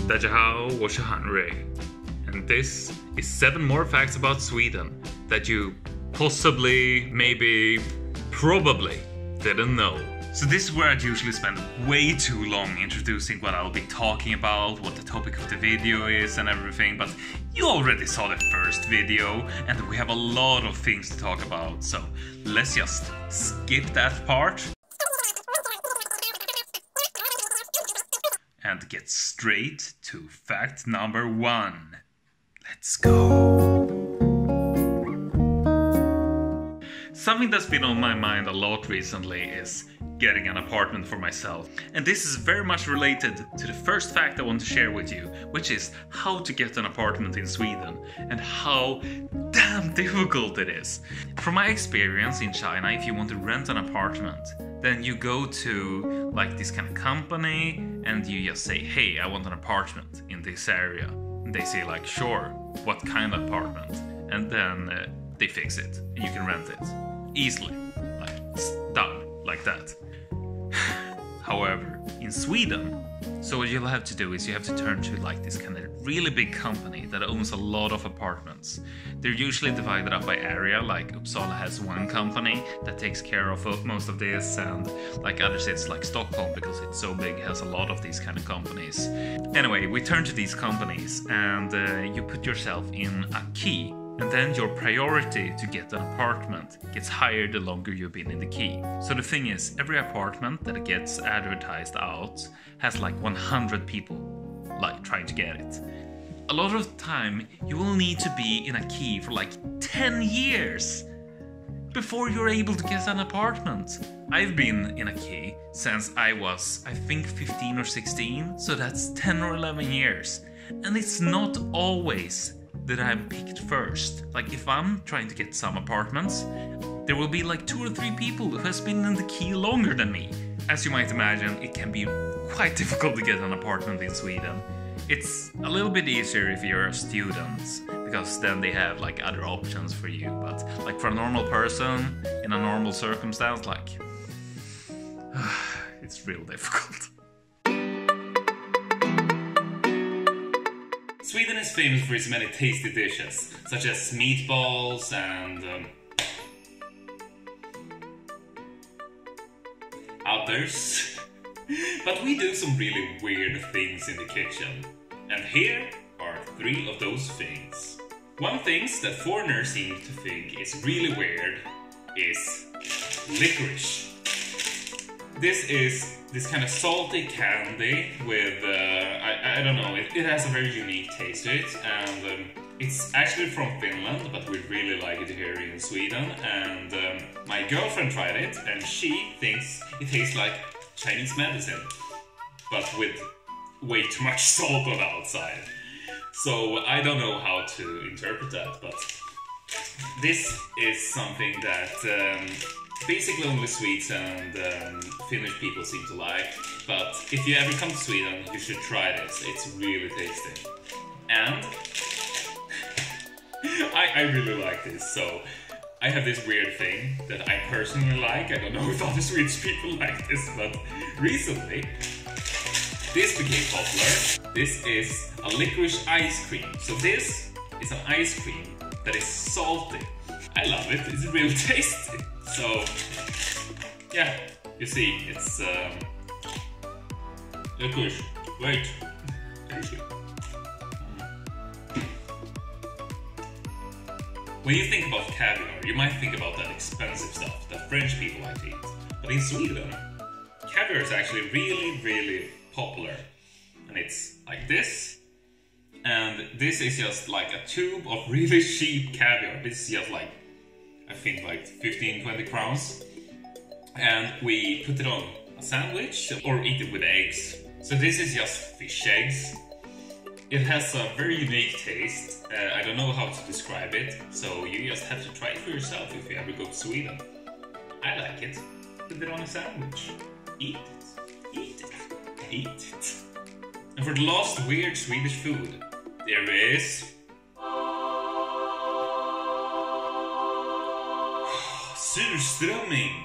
大家好，我是韩瑞 and this is 7 more facts about Sweden that you possibly, maybe, probably didn't know. So this is where I'd usually spend way too long introducing what I'll be talking about, what the topic of the video is and everything, but you already saw the first video and we have a lot of things to talk about, so let's just skip that part and get straight to fact number 1. Let's go! Something that's been on my mind a lot recently is getting an apartment for myself. And this is very much related to the first fact I want to share with you, which is how to get an apartment in Sweden and how damn difficult it is. From my experience in China, if you want to rent an apartment, then you go to like this kind of company and you just say, hey, I want an apartment in this area. And they say like, sure, what kind of apartment? And then they fix it and you can rent it easily, like it's done like that. However, in Sweden, so what you'll have to do is you have to turn to like this kind of really big company that owns a lot of apartments. They're usually divided up by area, like Uppsala has one company that takes care of most of this, and like other cities like Stockholm, because it's so big, has a lot of these kind of companies. Anyway, we turn to these companies and you put yourself in a key. And then your priority to get an apartment gets higher the longer you've been in the key. So the thing is, every apartment that gets advertised out has like 100 people like trying to get it. A lot of the time you will need to be in a key for like 10 years before you're able to get an apartment. I've been in a key since I was, I think, 15 or 16, so that's 10 or 11 years. And it's not always that I'm picked first. Like if I'm trying to get some apartments, there will be like 2 or 3 people who has been in the key longer than me. As you might imagine, it can be quite difficult to get an apartment in Sweden. It's a little bit easier if you're a student, because then they have like other options for you, but like for a normal person in a normal circumstance, like it's real difficult. Sweden is famous for its many tasty dishes, such as meatballs and others. But we do some really weird things in the kitchen. And here are 3 of those things. One thing that foreigners seem to think is really weird is licorice. This is this kind of salty candy with, I don't know, it has a very unique taste to it, and it's actually from Finland, but we really like it here in Sweden, and my girlfriend tried it, and she thinks it tastes like Chinese medicine, but with way too much salt on the outside. So I don't know how to interpret that, but this is something that basically only Swedes and Finnish people seem to like, but if you ever come to Sweden, you should try this. It's really tasty. And I really like this, so I have this weird thing that I personally like. I don't know if other Swedish people like this, but recently this became popular. This is a licorice ice cream. So this is an ice cream that is salty. I love it, it's really tasty. So, yeah, you see, it's licorice. Wait. When you think about caviar, you might think about that expensive stuff that French people like to eat. But in Sweden, caviar is actually really, really popular. And it's like this. And this is just like a tube of really cheap caviar. This is just like, I think like 15-20 crowns. And we put it on a sandwich or eat it with eggs. So this is just fish eggs. It has a very unique taste. I don't know how to describe it, so you just have to try it for yourself if you ever go to Sweden. I like it. Put it on a sandwich. Eat it. Eat it. Eat it. And for the last weird Swedish food, there is surströmming.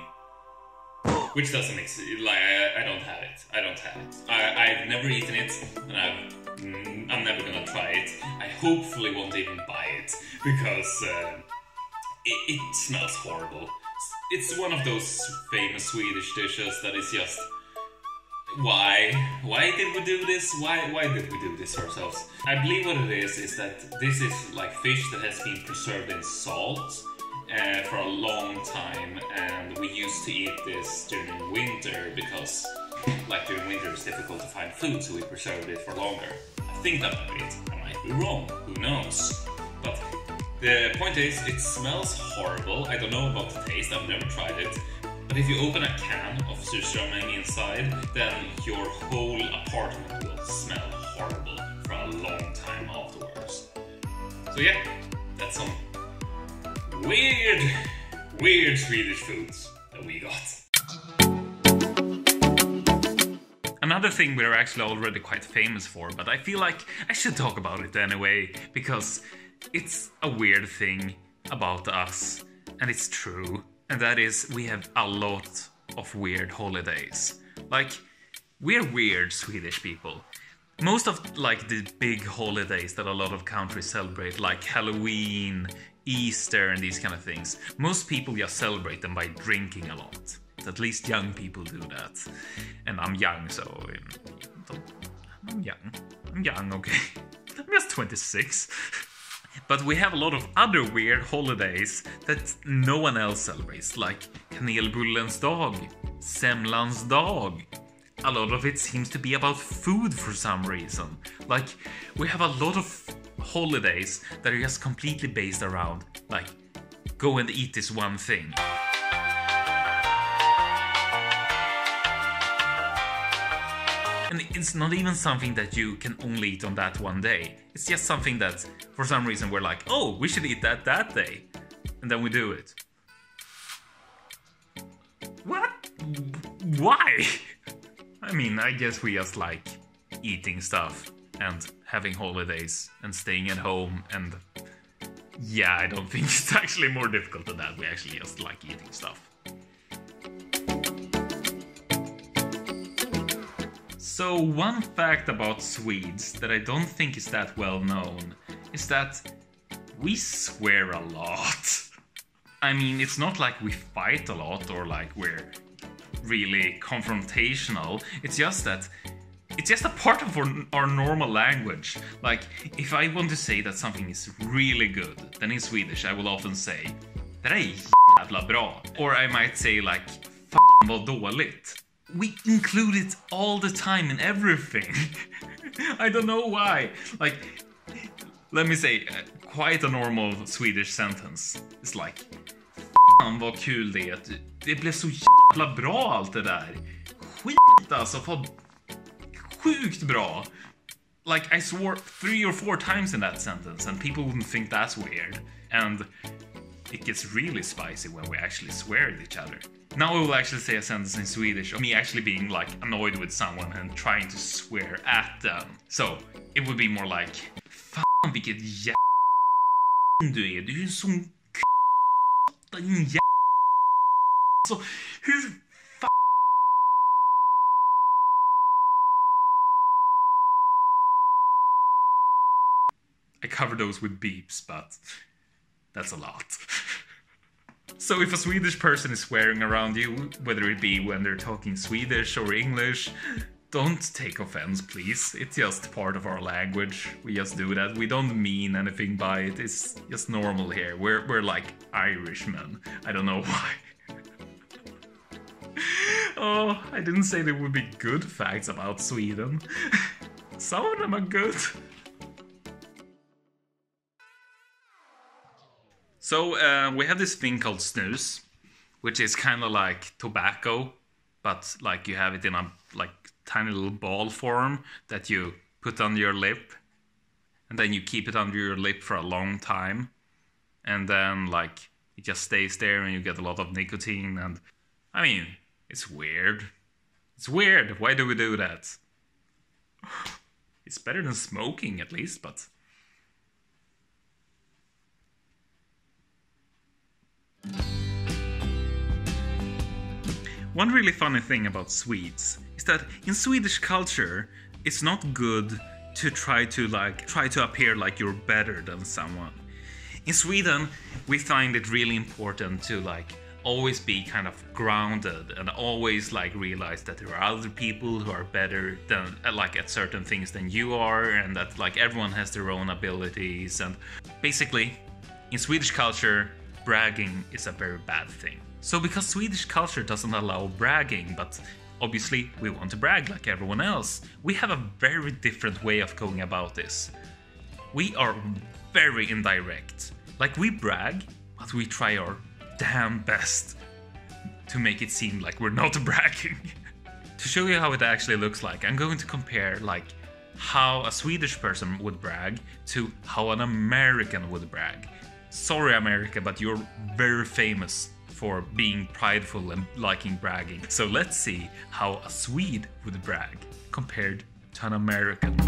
Which doesn't exist. Like, I don't have it. I've never eaten it, and I've I'm never gonna try it. I hopefully won't even buy it, because it smells horrible. It's one of those famous Swedish dishes that is just... Why? Why did we do this? Why did we do this ourselves? I believe what it is that this is like fish that has been preserved in salt for a long time, and we used to eat this during winter because like during winter it's difficult to find food, so we preserved it for longer. I think that might be it. I might be wrong, who knows? But the point is, it smells horrible. I don't know about the taste, I've never tried it. But if you open a can of surströmming inside, then your whole apartment will smell horrible for a long time afterwards. So yeah, that's some weird Swedish foods that we got. Another thing we're actually already quite famous for, but I feel like I should talk about it anyway, because it's a weird thing about us, and it's true. And that is, we have a lot of weird holidays. Like, we're weird Swedish people. Most of like the big holidays that a lot of countries celebrate, like Halloween, Easter and these kind of things, most people just celebrate them by drinking a lot. At least young people do that. And I'm young, so I'm young, okay. I'm just 26. But we have a lot of other weird holidays that no one else celebrates, like kanelbullens dag, semlans dag. A lot of it seems to be about food for some reason. Like, we have a lot of holidays that are just completely based around, like, go and eat this one thing. And it's not even something that you can only eat on that one day. It's just something that, for some reason, we're like, oh, we should eat that day. And then we do it. What? Why? I mean, I guess we just like eating stuff and having holidays and staying at home, and yeah, I don't think it's actually more difficult than that. We actually just like eating stuff. So one fact about Swedes that I don't think is that well known is that we swear a lot. I mean, it's not like we fight a lot or like we're really confrontational. It's just that it's just a part of our normal language. Like, if I want to say that something is really good, then in Swedish I will often say "Det är jävla bra." Or I might say like "Fan vad dåligt." We include it all the time in everything. I don't know why. Like, let me say, quite a normal Swedish sentence. It's like, fan vad kul det är. Det blev så jävla bra allt det där. Skit alltså, vad sjukt bra. Like, I swore 3 or 4 times in that sentence and people wouldn't think that's weird. And it gets really spicy when we actually swear at each other. Now I will actually say a sentence in Swedish of me actually being like annoyed with someone and trying to swear at them. So it would be more like, fan vilket du är. Du är en sån din så hur fan. I cover those with beeps, but that's a lot. So if a Swedish person is swearing around you, whether it be when they're talking Swedish or English, don't take offense, please. It's just part of our language. We just do that. We don't mean anything by it. It's just normal here. We're like Irishmen. I don't know why. Oh, I didn't say there would be good facts about Sweden. Some of them are good. So we have this thing called snus, which is kind of like tobacco, but like you have it in a like tiny little ball form that you put under your lip, and then you keep it under your lip for a long time, and then like it just stays there and you get a lot of nicotine. And I mean, it's weird. It's weird. Why do we do that? It's better than smoking at least, but one really funny thing about Swedes is that in Swedish culture, it's not good to try to appear like you're better than someone. In Sweden, we find it really important to always be kind of grounded and always realize that there are other people who are better than at certain things than you are, and that everyone has their own abilities. And basically, in Swedish culture, bragging is a very bad thing. So because Swedish culture doesn't allow bragging, but obviously we want to brag like everyone else, we have a very different way of going about this. We are very indirect. We brag, but we try our damn best to make it seem like we're not bragging. To show you how it actually looks like, I'm going to compare how a Swedish person would brag to how an American would brag. Sorry America, but you're very famous for being prideful and liking bragging. So let's see how a Swede would brag compared to an American.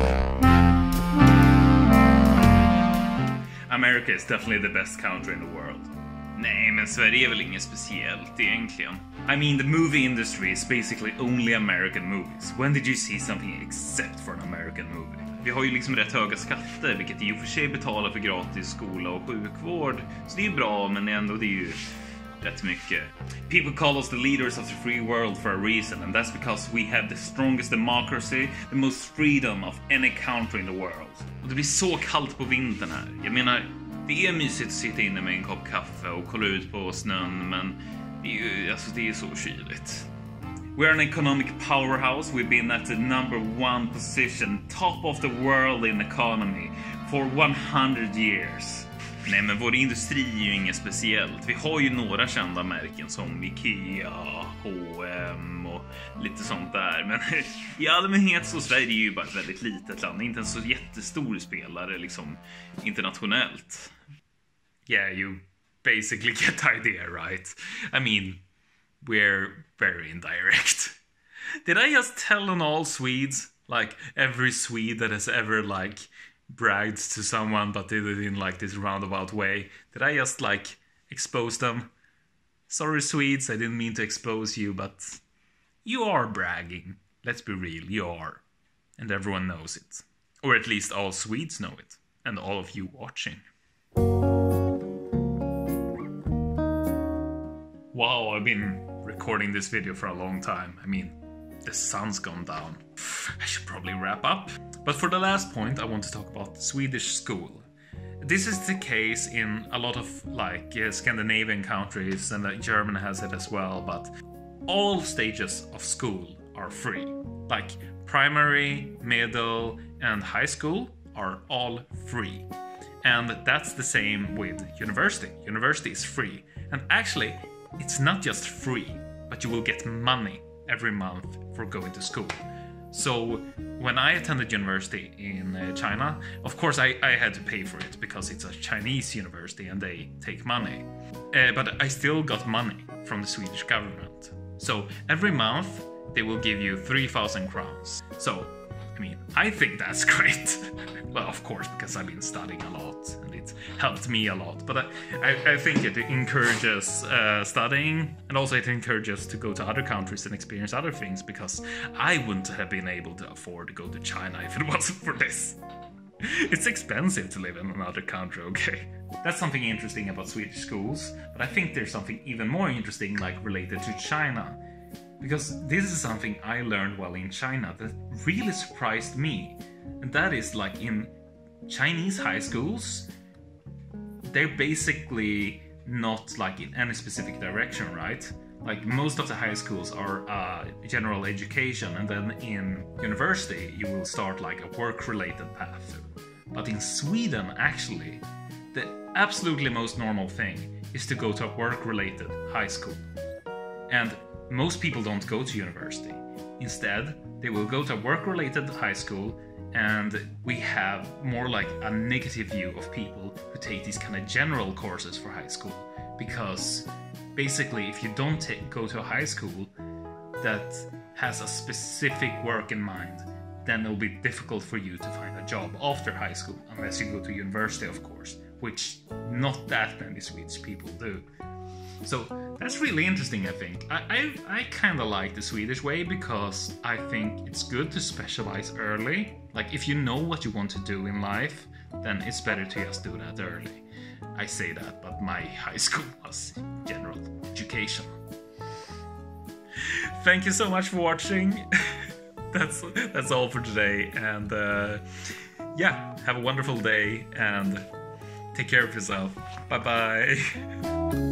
America is definitely the best country in the world. Nej, men Sverige är väl inget speciellt egentligen. I mean, the movie industry is basically only American movies. When did you see something except for an American movie? Vi har ju rätt höga skatter, vilket i och för sig betalar för gratis skola och sjukvård. Så det är ju bra, men ändå det är ju rätt mycket. People call us the leaders of the free world for a reason, and that's because we have the strongest democracy, the most freedom of any country in the world. Och det blir så kallt på vintern här. Jag menar, det är mysigt att sitta inne med en kopp kaffe och kolla ut på snön, men det är så kyligt. We're an economic powerhouse. We've been at the #1 position, top of the world in economy for 100 years. Nej, men vår industri är ju inget speciellt. Vi har ju några kända märken som Ikea, H&M och lite sånt där. Men i allmänhet så Sverige är ju bara ett väldigt litet land. Inte en så jättestor spelare internationellt. Yeah, you basically get the idea, right? I mean, we're very indirect. Did I just tell on all Swedes? Every Swede that has ever bragged to someone but did it in this roundabout way. Did I just expose them? Sorry Swedes, I didn't mean to expose you, but you are bragging. Let's be real, you are. And everyone knows it. Or at least all Swedes know it. And all of you watching. Wow, I've been recording this video for a long time. I mean, the sun's gone down. I should probably wrap up. But for the last point, I want to talk about Swedish school. This is the case in a lot of Scandinavian countries, and Germany has it as well, but all stages of school are free. Primary, middle, and high school are all free. And that's the same with university. University is free. And actually, it's not just free, but you will get money every month for going to school. So when I attended university in China, of course I had to pay for it because it's a Chinese university and they take money. But I still got money from the Swedish government. So every month they will give you 3,000 crowns. So, I mean, I think that's great. Well, of course, because I've been studying a lot and it helped me a lot. But I think it encourages studying, and also it encourages to go to other countries and experience other things, because I wouldn't have been able to afford to go to China if it wasn't for this. It's expensive to live in another country, okay? That's something interesting about Swedish schools, but I think there's something even more interesting related to China. Because this is something I learned while in China that really surprised me. And that is in Chinese high schools, they're basically not in any specific direction, right? Most of the high schools are general education, and then in university you will start a work-related path. But in Sweden, actually, the absolutely most normal thing is to go to a work-related high school. And most people don't go to university. Instead, they will go to a work-related high school, and we have more a negative view of people who take these kind of general courses for high school. Because basically, if you don't go to a high school that has a specific work in mind, then it'll be difficult for you to find a job after high school, unless you go to university, of course, which not that many Swedish people do. So that's really interesting, I think. I kind of like the Swedish way because I think it's good to specialize early. Like if you know what you want to do in life, then it's better to just do that early. I say that, but my high school was general education. Thank you so much for watching. That's all for today, and yeah, have a wonderful day and take care of yourself. Bye bye.